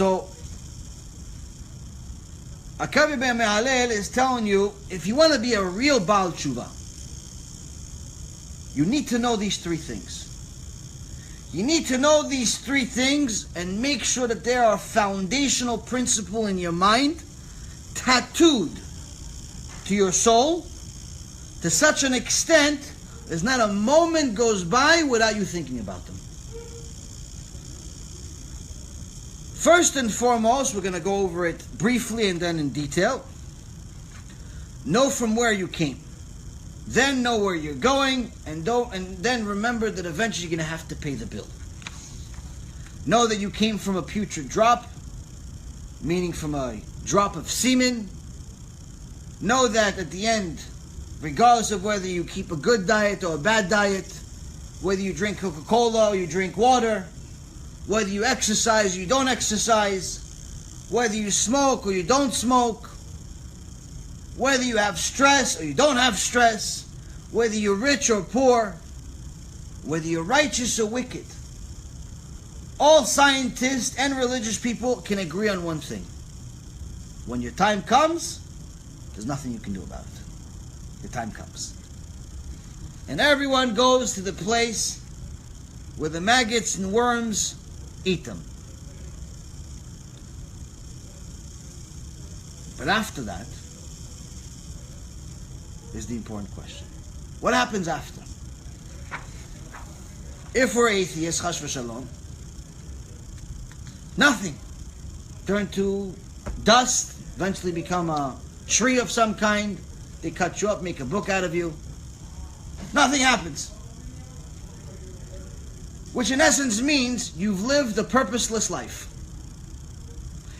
So, Akavi Ben Mehalel is telling you, if you want to be a real Baal Tshuva, you need to know these three things. You need to know these three things and make sure that they are a foundational principle in your mind, tattooed to your soul, to such an extent there's not a moment goes by without you thinking about them. First and foremost, we're going to go over it briefly and then in detail. Know from where you came. Then know where you're going, and then remember that eventually you're going to have to pay the bill. Know that you came from a putrid drop, meaning from a drop of semen. Know that at the end, regardless of whether you keep a good diet or a bad diet, whether you drink Coca-Cola or you drink water, whether you exercise or you don't exercise, whether you smoke or you don't smoke, whether you have stress or you don't have stress, whether you're rich or poor, whether you're righteous or wicked, all scientists and religious people can agree on one thing. When your time comes, there's nothing you can do about it. Your time comes. And everyone goes to the place where the maggots and worms eat them. But after that is the important question. What happens after? If we're atheists, chash v'shalom, nothing. Turn to dust, eventually become a tree of some kind. They cut you up, make a book out of you. Nothing happens. Which in essence means you've lived a purposeless life.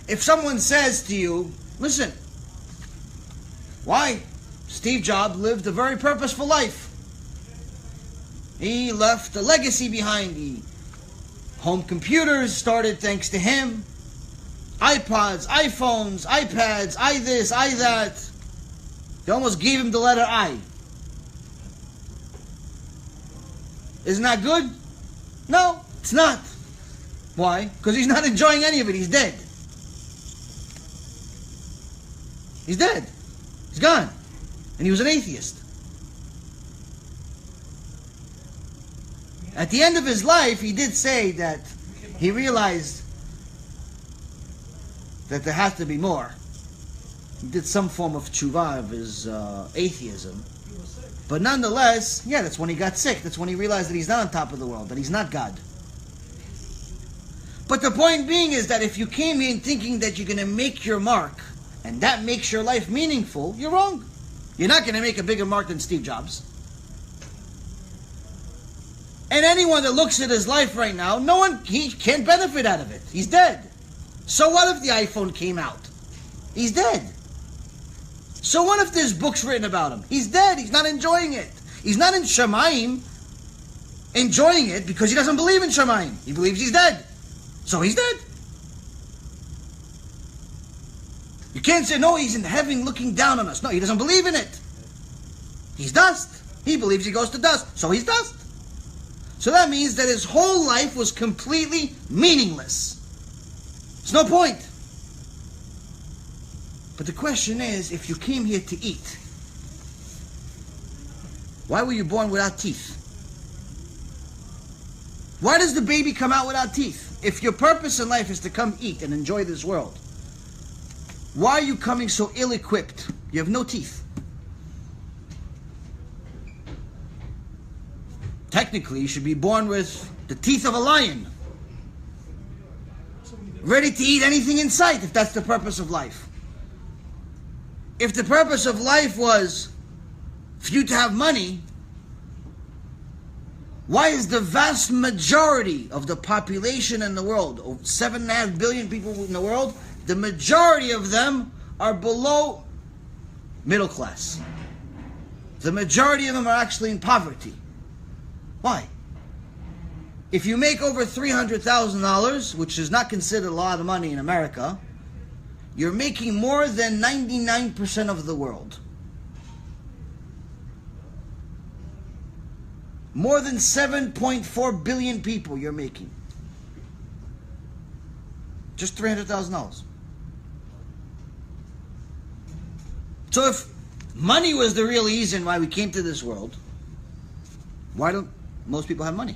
If someone says to you, listen, why? Steve Jobs lived a very purposeful life. He left a legacy behind. Home computers started thanks to him. iPods, iPhones, iPads, I this, I that. They almost gave him the letter I. Isn't that good? No, it's not. Why? Because he's not enjoying any of it. He's dead. He's dead. He's gone. And he was an atheist. At the end of his life, he did say that he realized that there has to be more. He did some form of tshuva of his atheism. But nonetheless, yeah, that's when he got sick. That's when he realized that he's not on top of the world, that he's not God. But the point being is that if you came in thinking that you're going to make your mark, and that makes your life meaningful, you're wrong. You're not going to make a bigger mark than Steve Jobs. And anyone that looks at his life right now, he can't benefit out of it. He's dead. So what if the iPhone came out? He's dead. So what if there's books written about him? He's dead. He's not enjoying it. He's not in Shamayim enjoying it because he doesn't believe in Shamayim. He believes he's dead. So he's dead. You can't say, no, he's in heaven looking down on us. No, he doesn't believe in it. He's dust. He believes he goes to dust. So he's dust. So that means that his whole life was completely meaningless. There's no point. But the question is, if you came here to eat, why were you born without teeth? Why does the baby come out without teeth? If your purpose in life is to come eat and enjoy this world, why are you coming so ill-equipped? You have no teeth. Technically, you should be born with the teeth of a lion, ready to eat anything in sight, if that's the purpose of life. If the purpose of life was for you to have money, why is the vast majority of the population in the world, 7.5 billion people in the world, the majority of them are below middle class? The majority of them are actually in poverty. Why? If you make over $300,000, which is not considered a lot of money in America, you're making more than 99% of the world. More than 7.4 billion people you're making. Just $300,000. So if money was the real reason why we came to this world, why don't most people have money?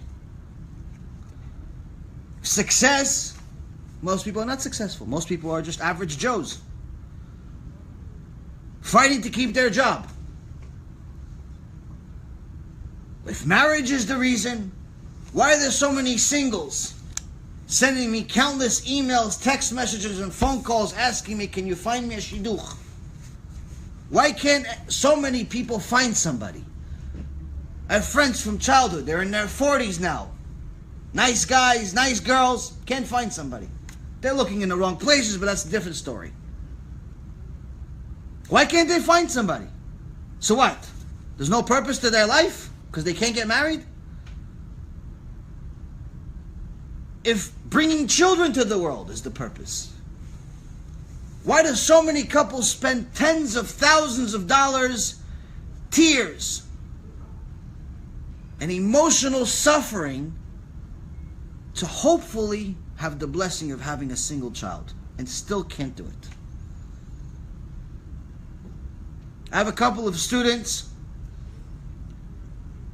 Success, most people are not successful. Most people are just average Joes, fighting to keep their job. If marriage is the reason, why are there so many singles sending me countless emails, text messages, and phone calls asking me, can you find me a shidduch? Why can't so many people find somebody? I have friends from childhood. They're in their 40s now. Nice guys, nice girls. Can't find somebody. They're looking in the wrong places, but that's a different story. Why can't they find somebody? So what? There's no purpose to their life because they can't get married? If bringing children to the world is the purpose, why do so many couples spend tens of thousands of dollars, tears, and emotional suffering to hopefully have the blessing of having a single child and still can't do it? I have a couple of students,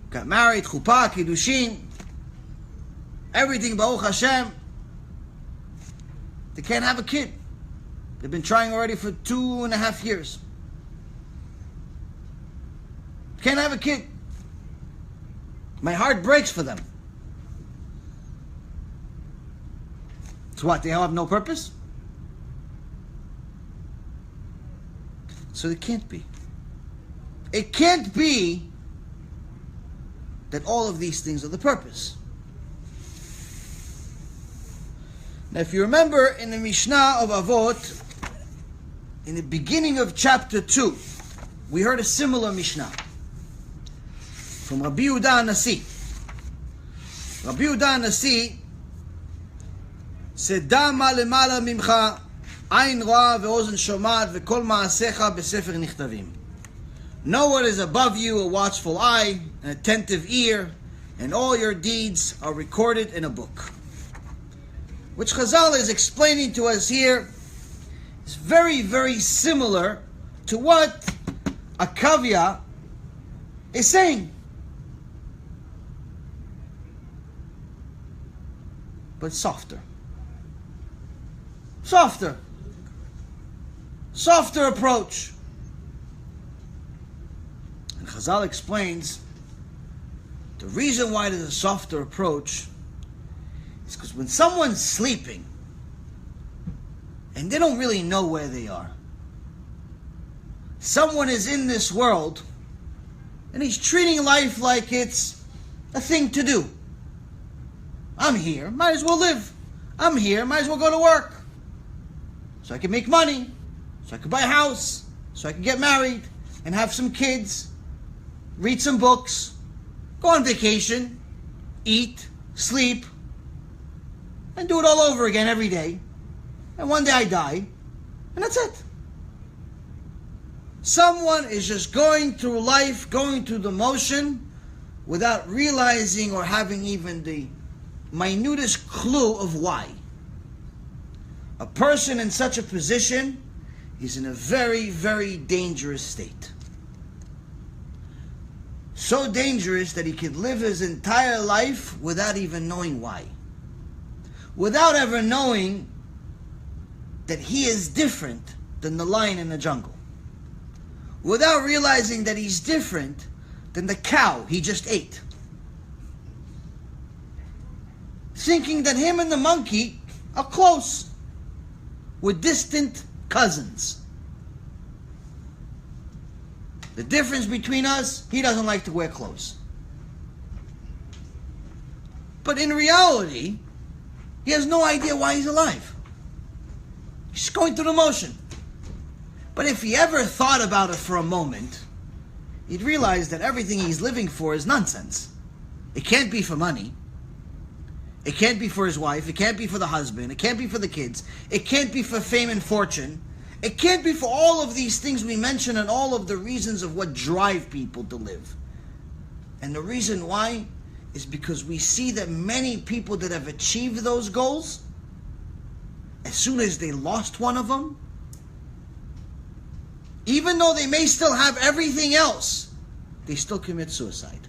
got married, chuppah, kiddushin, everything, Baruch Hashem. They can't have a kid. They've been trying already for 2.5 years. Can't have a kid. My heart breaks for them. So what, they have no purpose? So it can't be. It can't be that all of these things are the purpose. Now, if you remember in the Mishnah of Avot, in the beginning of chapter 2, we heard a similar Mishnah from Rabbi Yehuda Nasi. Rabbi Yehuda Nasi said, "Da ma lemala mimcha, ayin roa ve'ozen shomat ve'kol ma'asecha besefer nichtavim." Know what is above you, a watchful eye, an attentive ear, and all your deeds are recorded in a book. Which Chazal is explaining to us here is very, very similar to what Akavya is saying. But softer. Softer. Softer approach. And Chazal explains the reason why there's a softer approach is because when someone's sleeping and they don't really know where they are, someone is in this world and he's treating life like it's a thing to do. I'm here, might as well live. I'm here, might as well go to work. So I can make money, so I can buy a house, so I can get married and have some kids, read some books, go on vacation, eat, sleep, and do it all over again every day. And one day I die, and that's it. Someone is just going through life, going through the motion, without realizing or having even the minutest clue of why. A person in such a position is in a very, very dangerous state. So dangerous that he could live his entire life without even knowing why. Without ever knowing that he is different than the lion in the jungle. Without realizing that he's different than the cow he just ate. Thinking that him and the monkey are close. We're distant cousins. The difference between us, he doesn't like to wear clothes. But in reality, he has no idea why he's alive. He's just going through the motion. But if he ever thought about it for a moment, he'd realize that everything he's living for is nonsense. It can't be for money. It can't be for his wife. It can't be for the husband. It can't be for the kids. It can't be for fame and fortune. It can't be for all of these things we mentioned and all of the reasons of what drive people to live. And the reason why is because we see that many people that have achieved those goals as soon as they lost one of them, even though they may still have everything else, they still commit suicide.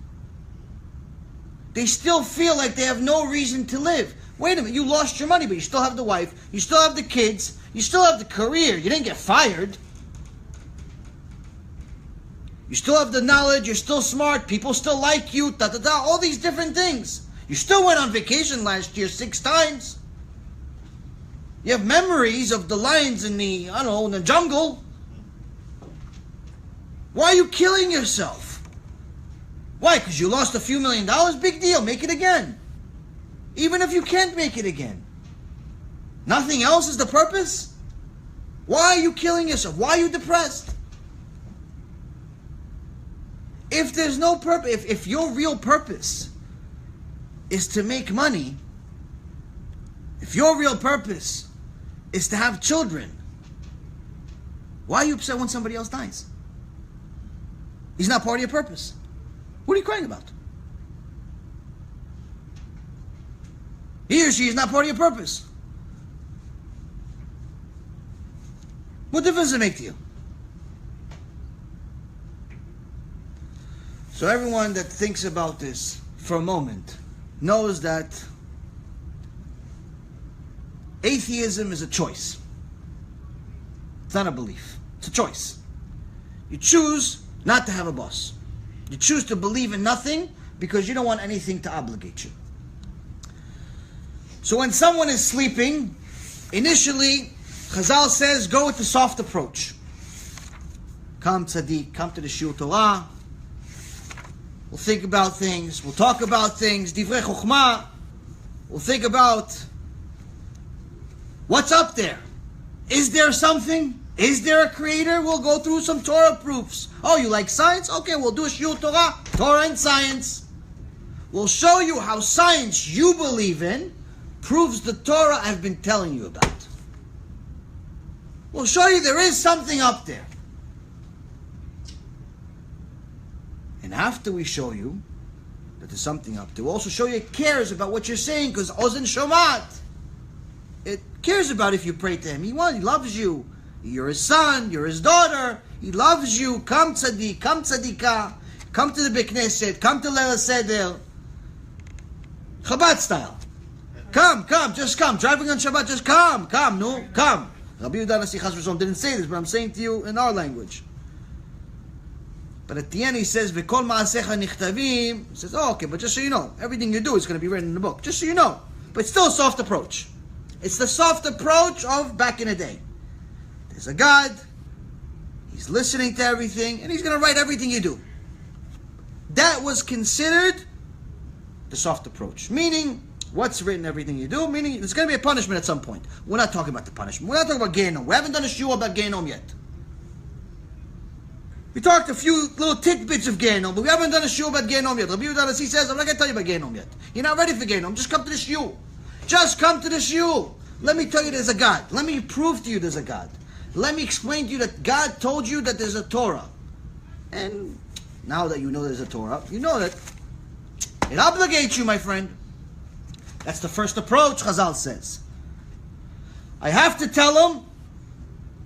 They still feel like they have no reason to live. Wait a minute, you lost your money, but you still have the wife, you still have the kids, you still have the career, you didn't get fired. You still have the knowledge, you're still smart, people still like you, all these different things. You still went on vacation last year 6 times. You have memories of the lions in the, in the jungle. Why are you killing yourself? Why? Because you lost a few $1,000,000? Big deal, make it again. Even if you can't make it again. Nothing else is the purpose? Why are you killing yourself? Why are you depressed? If there's no purpose, if your real purpose is to make money, if your real purpose is to have children, why are you upset when somebody else dies? He's not part of your purpose. What are you crying about? He or she is not part of your purpose. What difference does it make to you? So everyone that thinks about this for a moment knows that atheism is a choice. It's not a belief. It's a choice. You choose not to have a boss. You choose to believe in nothing because you don't want anything to obligate you. So when someone is sleeping, initially, Chazal says, go with the soft approach. Come tzaddik, come to the Shiur Torah. We'll think about things. We'll talk about things. Divrei Chokhmah. We'll think about what's up there. Is there something? Is there a creator? We'll go through some Torah proofs. Oh, you like science? Okay, we'll do a Shiur Torah. Torah and science. We'll show you how science you believe in proves the Torah I've been telling you about. We'll show you there is something up there. And after we show you that there's something up there, we'll also show you it cares about what you're saying, because Ozen Shomat. It cares about if you pray to him. He loves you. You're his son, you're his daughter. He loves you. Come tzaddik, come tzaddika. Come to the Beit Knesset, come to Leil Seder. Chabad style. Come, just come. Driving on Shabbat, just come, no, come. Rabbi Yaron didn't say this, but I'm saying to you in our language. But at the end he says, "V'kol ma'asecha nichtavim." He says, "Oh, okay, but just so you know, everything you do is going to be written in the book. Just so you know." But it's still a soft approach. It's the soft approach of back in the day. There's a God. He's listening to everything, and he's going to write everything you do. That was considered the soft approach. Meaning, what's written, everything you do, meaning there's going to be a punishment at some point. We're not talking about the punishment. We're not talking about GEHINNOM. We haven't done a shiur about GEHINNOM yet. We talked a few little tidbits of GEHINNOM, but we haven't done a shiur about GEHINNOM yet. Rabbi Yaron says, I'm not going to tell you about GEHINNOM yet. You're not ready for GEHINNOM. Just come to the shiur. Just come to the shiur. Let me tell you there's a God. Let me prove to you there's a God. Let me explain to you that God told you that there's a Torah. And now that you know there's a Torah, you know that it obligates you, my friend. That's the first approach, Chazal says. I have to tell him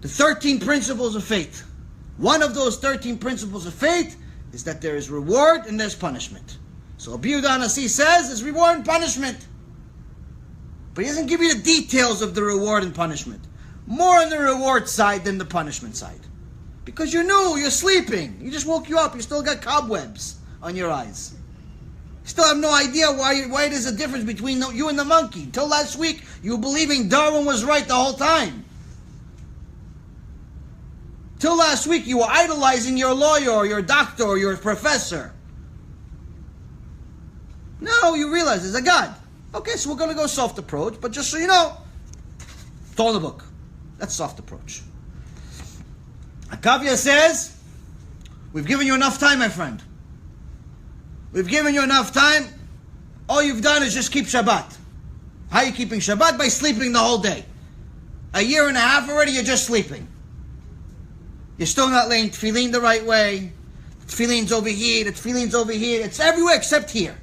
the 13 principles of faith. One of those 13 principles of faith is that there is reward and there's punishment. So Rabbi Yaron says there's reward and punishment. But he doesn't give you the details of the reward and punishment. More on the reward side than the punishment side. Because you're new, you're sleeping. He just woke you up, you still got cobwebs on your eyes. You still have no idea why there's a difference between you and the monkey. Until last week, you were believing Darwin was right the whole time. Till last week, you were idolizing your lawyer or your doctor or your professor. No, you realize there's a God. Okay, so we're going to go soft approach, but just so you know, it's all in the book. That's soft approach. Akavia says, we've given you enough time, my friend. We've given you enough time. All you've done is just keep Shabbat. How are you keeping Shabbat? By sleeping the whole day. A year and a half already, you're just sleeping. You're still not laying tefillin the right way. Tefillin's over here, the tefillin's over here. It's everywhere except here.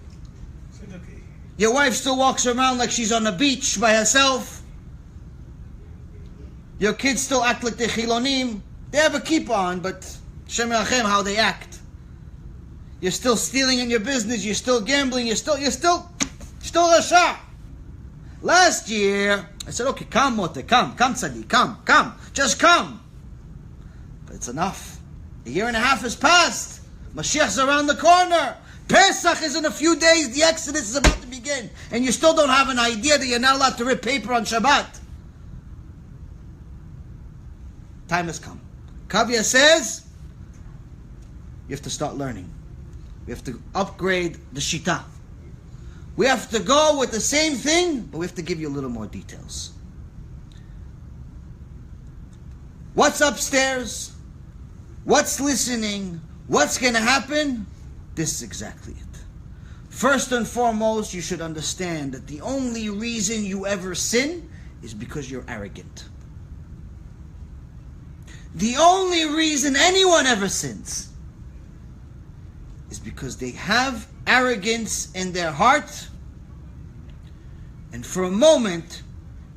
Your wife still walks around like she's on the beach by herself. Your kids still act like they're chilonim. They have a kippah on, but Shem Yachem, how they act. You're still stealing in your business. You're still gambling. You're still Rasha. Last year, I said, okay, come, Mote, come, Tzadi, come, just come. But it's enough. A year and a half has passed. Mashiach's around the corner. Pesach is in a few days. The Exodus is about to begin. And you still don't have an idea that you're not allowed to rip paper on Shabbat. Time has come. Kavya says, you have to start learning. We have to upgrade the shita. We have to go with the same thing, but we have to give you a little more details. What's upstairs? What's listening? What's going to happen? This is exactly it. First and foremost, you should understand that the only reason you ever sin is because you're arrogant. The only reason anyone ever sins is because they have arrogance in their heart, and for a moment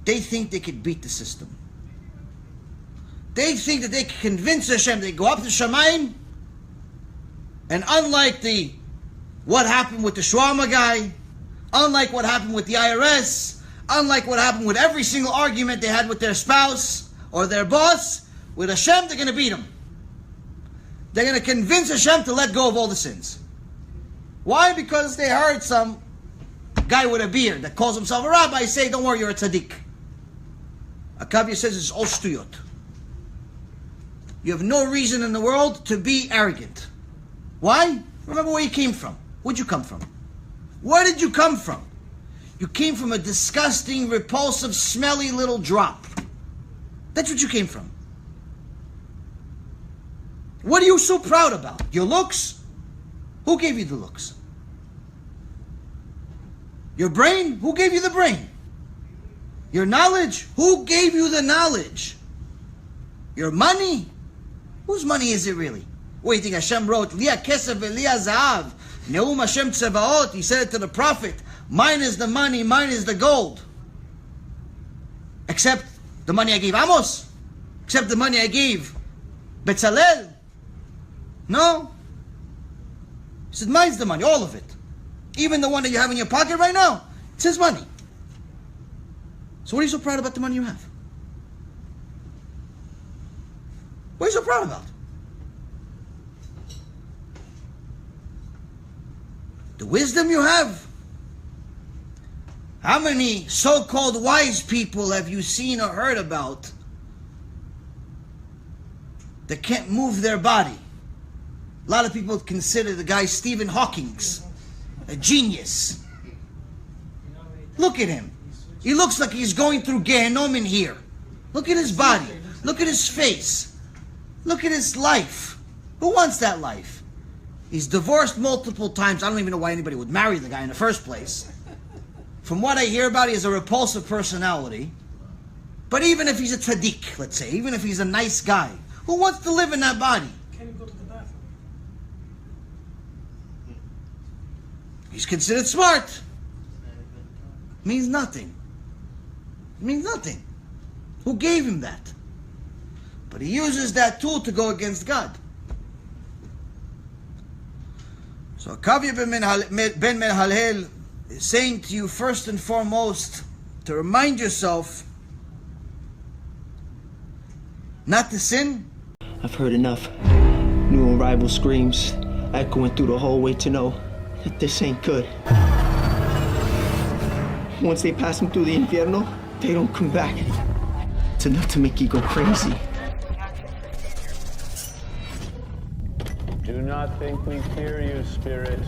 they think they could beat the system. They think that they can convince Hashem. They go up to Shamayim, and unlike what happened with the shawarma guy, unlike what happened with the IRS, unlike what happened with every single argument they had with their spouse or their boss, with Hashem they're going to beat them. They're going to convince Hashem to let go of all the sins. Why? Because they heard some guy with a beard that calls himself a rabbi say, don't worry, you're a tzaddik. Akavya says it's all stuyot. You have no reason in the world to be arrogant. Why? Remember where you came from. Where'd you come from? Where did you come from? You came from a disgusting, repulsive, smelly little drop. That's what you came from. What are you so proud about? Your looks? Who gave you the looks? Your brain? Who gave you the brain? Your knowledge? Who gave you the knowledge? Your money? Whose money is it really? What do you think Hashem wrote? Liya kesef v'liya zahav. Neum Hashem tzevaot. He said it to the prophet. Mine is the money, mine is the gold. Except the money I gave Amos? Except the money I gave Betzalel? No. He said, mine's the money, all of it. Even the one that you have in your pocket right now, it's his money. So what are you so proud about the money you have? What are you so proud about? The wisdom you have? How many so-called wise people have you seen or heard about that can't move their body? A lot of people consider the guy Stephen Hawking's a genius. Look at him. He looks like he's going through GEHINNOM in here. Look at his body. Look at his face. Look at his life. Who wants that life? He's divorced multiple times. I don't even know why anybody would marry the guy in the first place. From what I hear about, he has a repulsive personality. But even if he's a tzaddik, let's say, even if he's a nice guy, who wants to live in that body? Can you go to the bathroom? He's considered smart. Means nothing. Means nothing. Who gave him that? But he uses that tool to go against God. So Kavya ben Mehalel is saying to you first and foremost to remind yourself not to sin. I've heard enough. New arrival screams echoing through the hallway to know that this ain't good. Once they pass them through the infierno, they don't come back. It's enough to make you go crazy. Do not think we fear you, Spirit.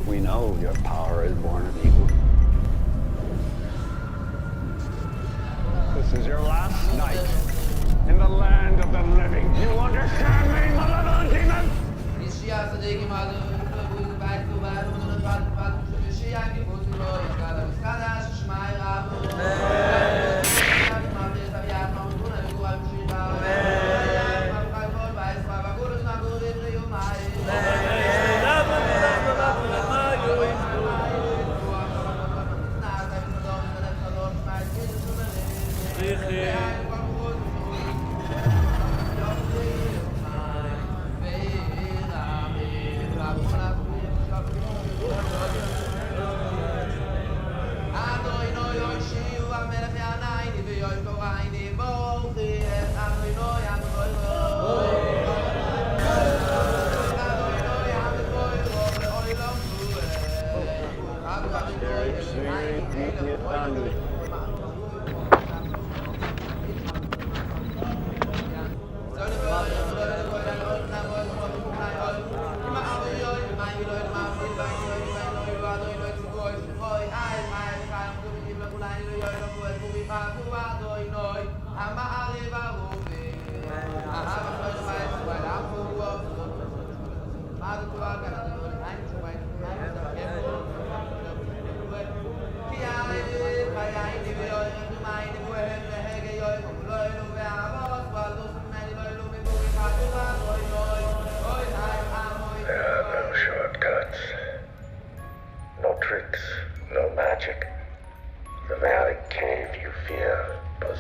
We know your power is born of evil. This is your last night in the land of the living. You understand me, malevolent demon?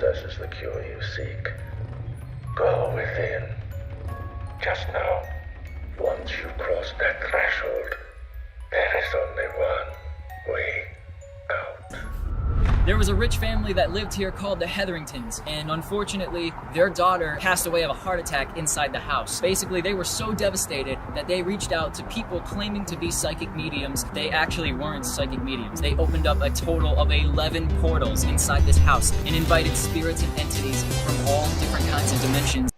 possesses the cure you seek. Go within. Just know, once you cross that threshold, there is only one way out. There was a rich family that lived here called the Hetheringtons, and unfortunately, their daughter passed away of a heart attack inside the house. Basically, they were so devastated that they reached out to people claiming to be psychic mediums. They actually weren't psychic mediums. They opened up a total of 11 portals inside this house and invited spirits and entities from all different kinds of dimensions.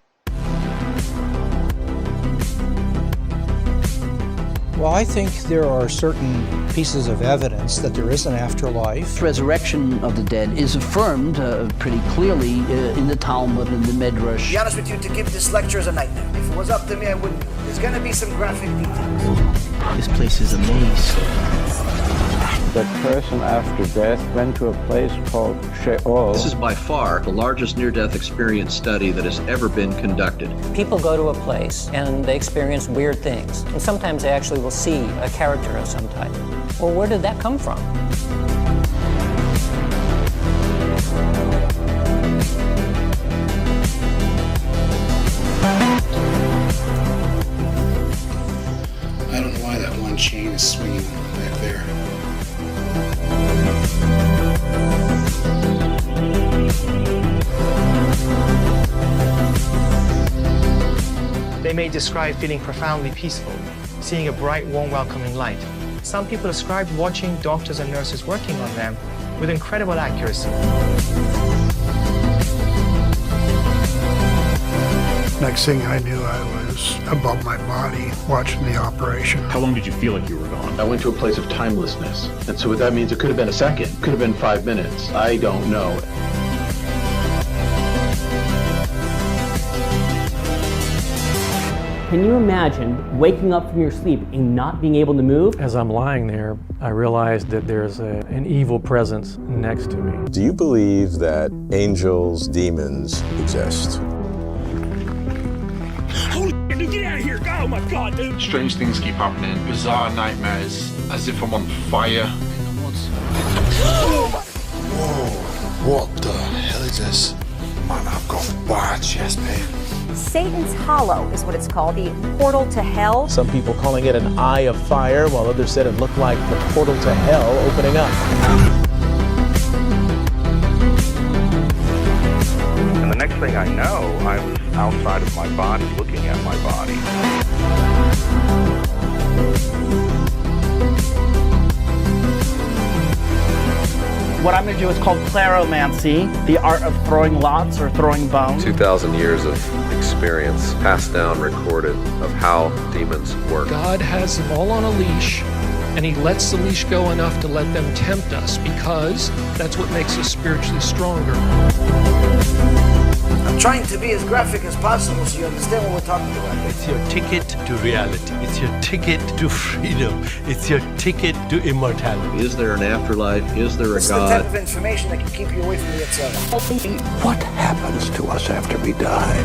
Well, I think there are certain pieces of evidence that there is an afterlife. Resurrection of the dead is affirmed pretty clearly in the Talmud and the Midrash. To be honest with you, to give this lecture is a nightmare. If it was up to me, I wouldn't. There's going to be some graphic details. This place is a maze. That person after death went to a place called Sheol. This is by far the largest near-death experience study that has ever been conducted. People go to a place and they experience weird things. And sometimes they actually will see a character of some type. Well, where did that come from? I don't know why that one chain is swinging back there. They may describe feeling profoundly peaceful, seeing a bright, warm, welcoming light. Some people describe watching doctors and nurses working on them with incredible accuracy. Next thing I knew, I was above my body watching the operation. How long did you feel like you were gone? I went to a place of timelessness. And so what that means, it could have been a second, could have been 5 minutes. I don't know. Can you imagine waking up from your sleep and not being able to move? As I'm lying there, I realized that there's an evil presence next to me. Do you believe that angels, demons exist? Holy shit, dude, get out of here! Oh my god, dude! Strange things keep happening. Bizarre nightmares, as if I'm on fire. Whoa, what the hell is this? Man, I've got bad chest pain. Satan's Hollow is what it's called, the portal to hell. Some people calling it an eye of fire, while others said it looked like the portal to hell opening up. And the next thing I know, I was outside of my body, looking at my body. What I'm going to do is called claromancy, the art of throwing lots or throwing bones. 2,000 years of experience, passed down, recorded, of how demons work. God has them all on a leash, and he lets the leash go enough to let them tempt us, because that's what makes us spiritually stronger. I'm trying to be as graphic as possible so you understand what we're talking about. It's your ticket to reality. It's your ticket to freedom. It's your ticket to immortality. Is there an afterlife? Is there a It's God? the type of information that can keep you away from the Yetzirah. What happens to us after we die?